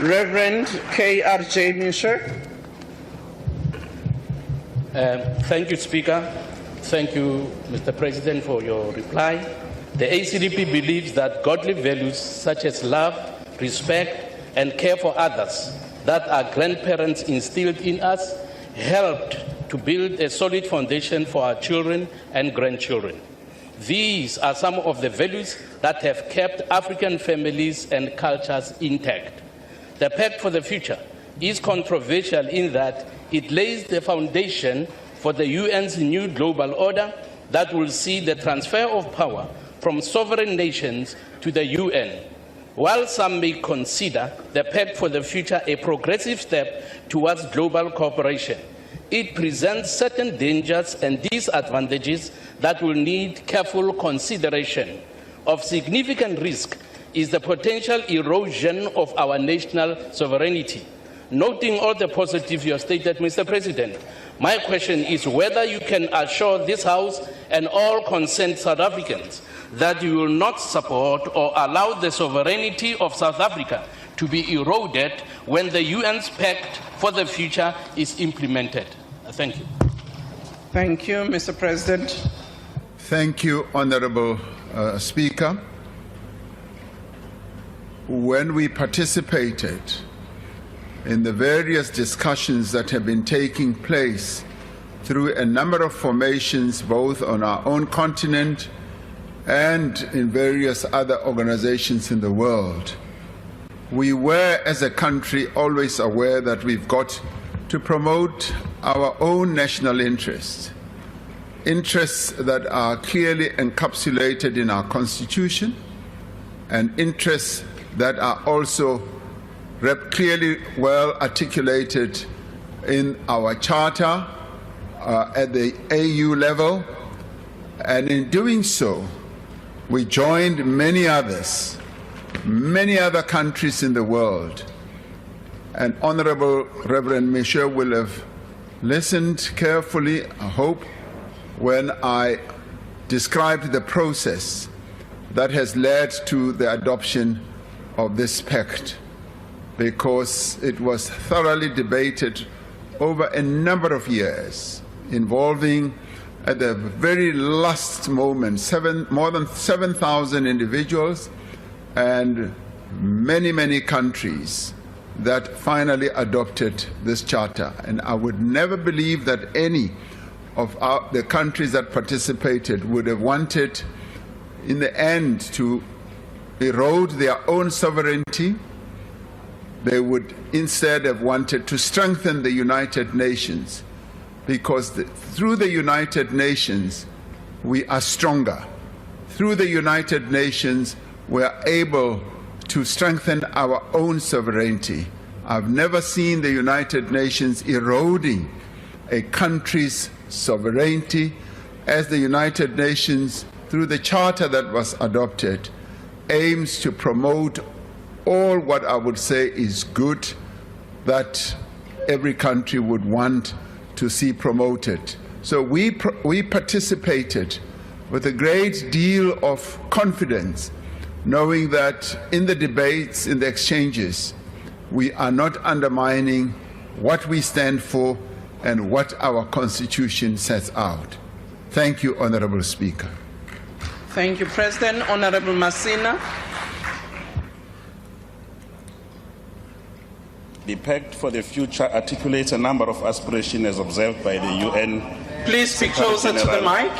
Reverend K.R.J. Misher. Thank you, Speaker. Thank you, Mr. President, for your reply. The ACDP believes that godly values such as love, respect, and care for others that our grandparents instilled in us helped to build a solid foundation for our children and grandchildren. These are some of the values that have kept African families and cultures intact. The Pact for the Future is controversial in that it lays the foundation for the UN's new global order that will see the transfer of power from sovereign nations to the UN. While some may consider the Pact for the Future a progressive step towards global cooperation, it presents certain dangers and disadvantages that will need careful consideration. Of significant risk is the potential erosion of our national sovereignty. Noting all the positives you have stated, Mr. President, my question is whether you can assure this House and all concerned South Africans that you will not support or allow the sovereignty of South Africa to be eroded when the UN's Pact for the Future is implemented. Thank you. Thank you, Mr. President. Thank you, Honorable Speaker. When we participated in the various discussions that have been taking place through a number of formations, both on our own continent and in various other organizations in the world, we were, as a country, always aware that we've got to promote our own national interests, interests that are clearly encapsulated in our Constitution, and interests that are also clearly well articulated in our Charter at the AU level. And in doing so, we joined many other countries in the world. And Honorable Reverend Misher will have listened carefully, I hope, when I described the process that has led to the adoption of this pact, because it was thoroughly debated over a number of years, involving at the very last moment more than 7,000 individuals and many, many countries that finally adopted this charter. And I would never believe that any of the countries that participated would have wanted in the end to erode their own sovereignty. They would instead have wanted to strengthen the United Nations, because through the United Nations we are stronger. Through the United Nations we are able to strengthen our own sovereignty. I've never seen the United Nations eroding a country's sovereignty, as the United Nations, through the charter that was adopted, aims to promote all what I would say is good that every country would want to see promoted. So we participated with a great deal of confidence, knowing that in the debates, in the exchanges, we are not undermining what we stand for and what our Constitution sets out. Thank you, Honorable Speaker. Thank you, President. Honorable Masina. The Pact for the Future articulates a number of aspirations as observed by the UN. Please speak closer to the mic.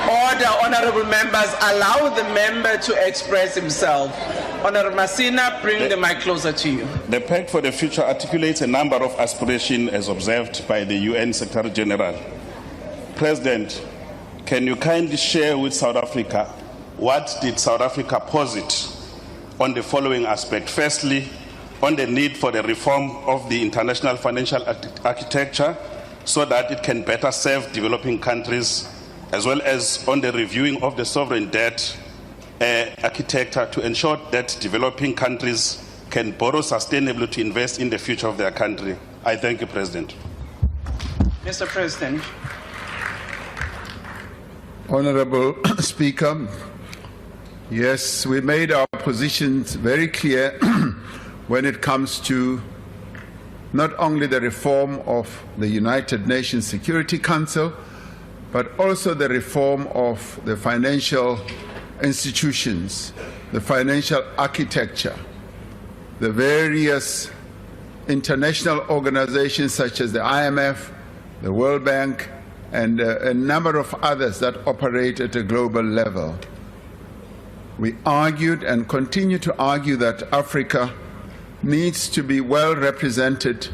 Order, honorable members. Allow the member to express himself. Honorable Masina, bring the mic closer to you. The Pact for the Future articulates a number of aspirations as observed by the UN Secretary General. President, can you kindly share with South Africa what did South Africa posit on the following aspect? Firstly, on the need for the reform of the international financial architecture so that it can better serve developing countries, as well as on the reviewing of the sovereign debt architecture to ensure that developing countries can borrow sustainably to invest in the future of their country. I thank you, President. Mr. President. Honorable Speaker, Yes, we made our positions very clear when it comes to not only the reform of the United Nations Security Council, but also the reform of the financial institutions, the financial architecture, the various international organizations such as the IMF, the World Bank, and a number of others that operate at a global level. We argued and continue to argue that Africa needs to be well represented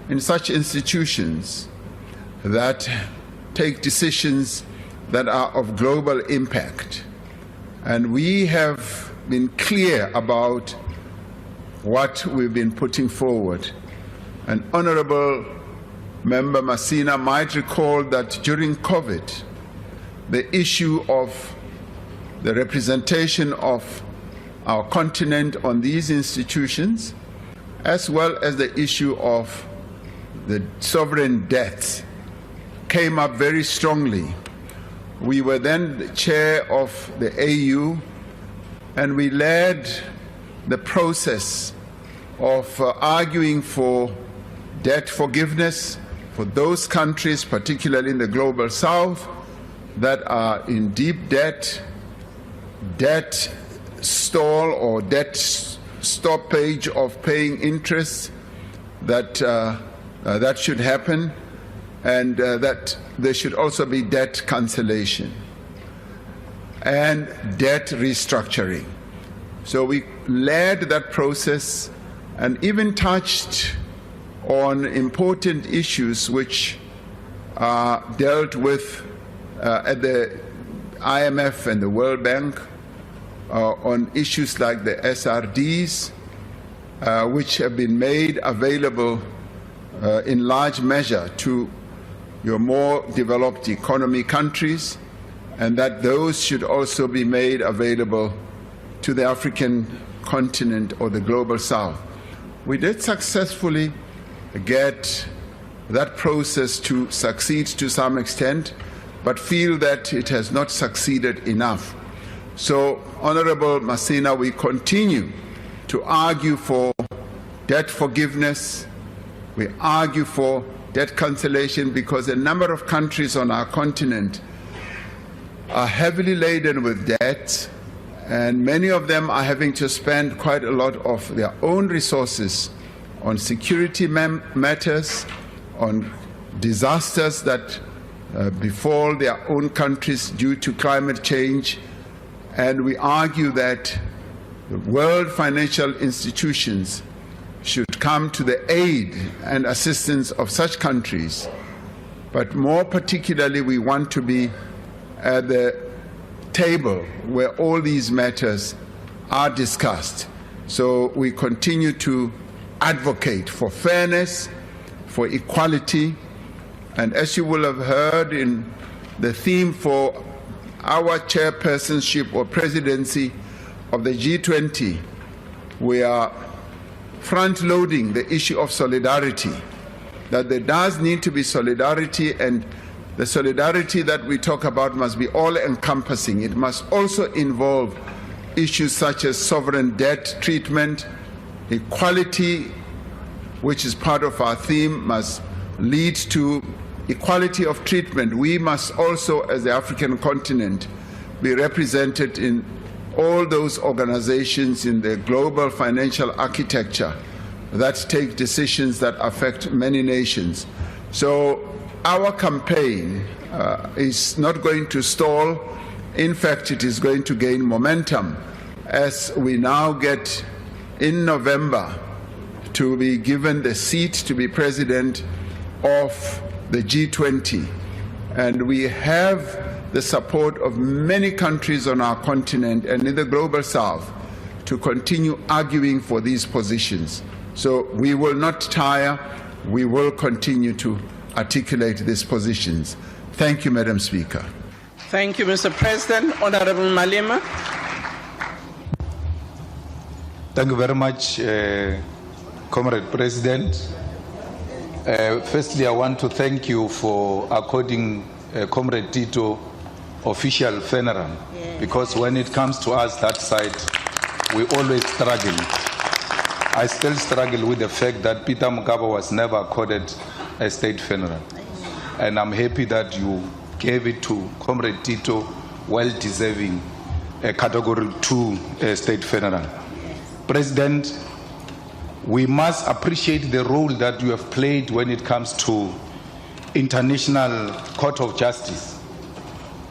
in such institutions that take decisions that are of global impact. And we have been clear about what we've been putting forward. And Honorable Member Masina might recall that during COVID, the issue of the representation of our continent on these institutions, as well as the issue of the sovereign debt, came up very strongly. We were then the chair of the AU, and we led the process of arguing for debt forgiveness for those countries, particularly in the global south, that are in deep debt, debt stall or debt stoppage of paying interest, that that should happen, and that there should also be debt cancellation and debt restructuring. So we led that process and even touched on important issues which are dealt with at the IMF and the World Bank, on issues like the SRDs, which have been made available in large measure to your more developed economy countries, and that those should also be made available to the African continent or the global south. We did successfully get that process to succeed to some extent, but feel that it has not succeeded enough. So, Honorable Masina, we continue to argue for debt forgiveness. We argue for debt cancellation because a number of countries on our continent are heavily laden with debt, and many of them are having to spend quite a lot of their own resources on security matters, on disasters that befall their own countries due to climate change. And we argue that the world financial institutions should come to the aid and assistance of such countries. But more particularly, we want to be at the table where all these matters are discussed. So we continue to advocate for fairness, for equality, and as you will have heard in the theme for our chairpersonship or presidency of the G20, we are front-loading the issue of solidarity, that there does need to be solidarity, and the solidarity that we talk about must be all-encompassing. It must also involve issues such as sovereign debt treatment, equality, which is part of our theme, must lead to equality of treatment. We must also, as the African continent, be represented in all those organizations in the global financial architecture that take decisions that affect many nations. So our campaign is not going to stall. In fact, it is going to gain momentum as we now get in November to be given the seat to be president of the G20. And we have the support of many countries on our continent and in the global south to continue arguing for these positions. So we will not tire. We will continue to articulate these positions. Thank you, Madam Speaker. Thank you, Mr. President. Honorable Malema. Thank you very much, Comrade President. Firstly, I want to thank you for according Comrade Tito official funeral, because when it comes to us that side, we always struggle. I still struggle with the fact that Peter Mokaba was never accorded a state funeral. And I'm happy that you gave it to Comrade Tito, well-deserving a Category 2 state funeral. President, we must appreciate the role that you have played when it comes to International Court of Justice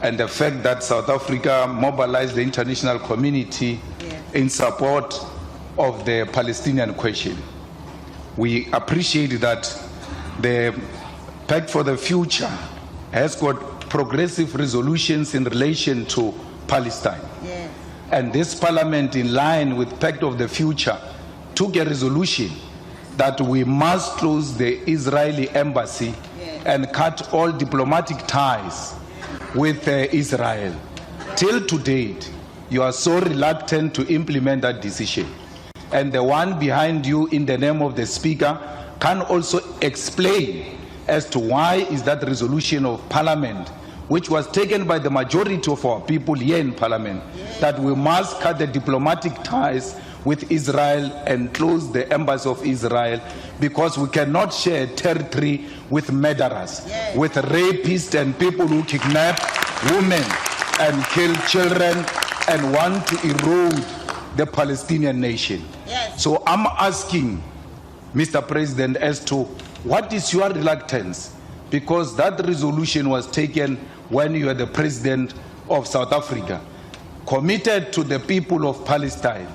and the fact that South Africa mobilized the international community in support of the Palestinian question. We appreciate that the Pact for the Future has got progressive resolutions in relation to Palestine. And this parliament, in line with Pact of the Future, took a resolution that we must close the Israeli embassy and cut all diplomatic ties with Israel. Till to date, you are so reluctant to implement that decision. And the one behind you, in the name of the Speaker, can also explain as to why is that resolution of Parliament, which was taken by the majority of our people here in Parliament, that we must cut the diplomatic ties with Israel and close the embassy of Israel, because we cannot share territory with murderers, with rapists and people who kidnap women and kill children and want to erode the Palestinian nation. So I'm asking, Mr. President, as to what is your reluctance, because that resolution was taken when you were the President of South Africa, committed to the people of Palestine.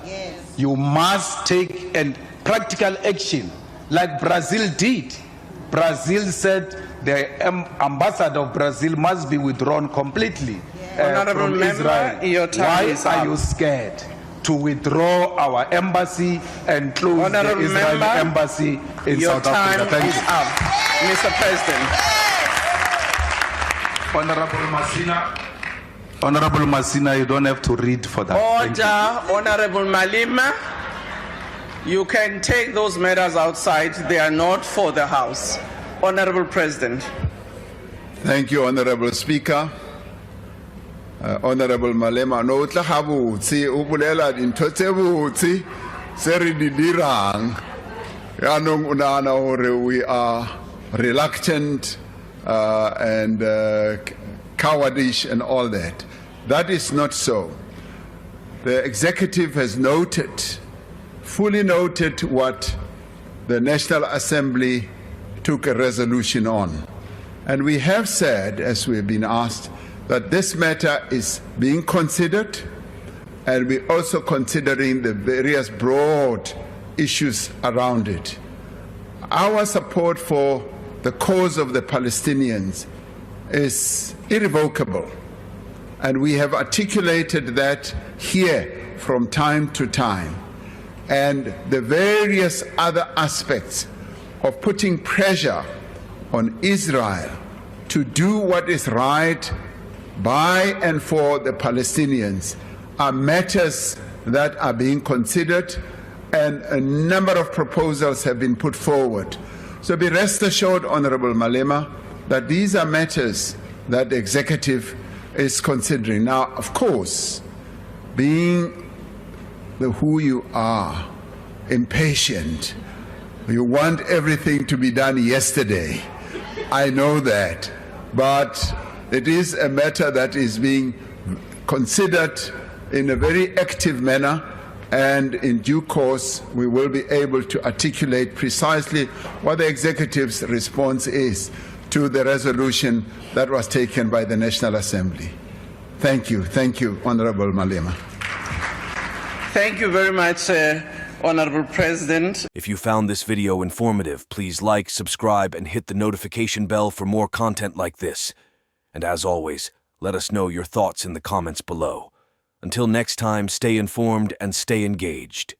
You must take practical action like Brazil did. Brazil said the ambassador of Brazil must be withdrawn completely Honorable from member, Israel. your time is Why up. are you scared to withdraw our embassy and close Honorable the Israeli member, embassy in Your South time Africa? Thank is you. up, Mr. President. Honorable Masina, you don't have to read for that. Thank you. Order, Honorable Malema. You can take those matters outside. They are not for the House. Honorable President. Thank you, Honorable Speaker. Honorable Malema, no tla ga botse o bolela dintho tse botse se re di dirang. Yaanong o nahana hore we are reluctant and cowardish and all that. That is not so. The executive has noted, fully noted what the National Assembly took a resolution on. And we have said, as we have been asked, that this matter is being considered, and we're also considering the various broad issues around it. Our support for the cause of the Palestinians is irrevocable, and we have articulated that here from time to time. And the various other aspects of putting pressure on Israel to do what is right by and for the Palestinians are matters that are being considered, and a number of proposals have been put forward. So be rest assured, Honorable Malema, that these are matters that the executive is considering. Now, of course, being who you are, impatient, you want everything to be done yesterday. I know that, but it is a matter that is being considered in a very active manner, and in due course we will be able to articulate precisely what the executive's response is to the resolution that was taken by the National Assembly. Thank you, Honorable Malema. Thank you very much, Honorable President. If you found this video informative, please like, subscribe, and hit the notification bell for more content like this. And as always, let us know your thoughts in the comments below. Until next time, stay informed and stay engaged.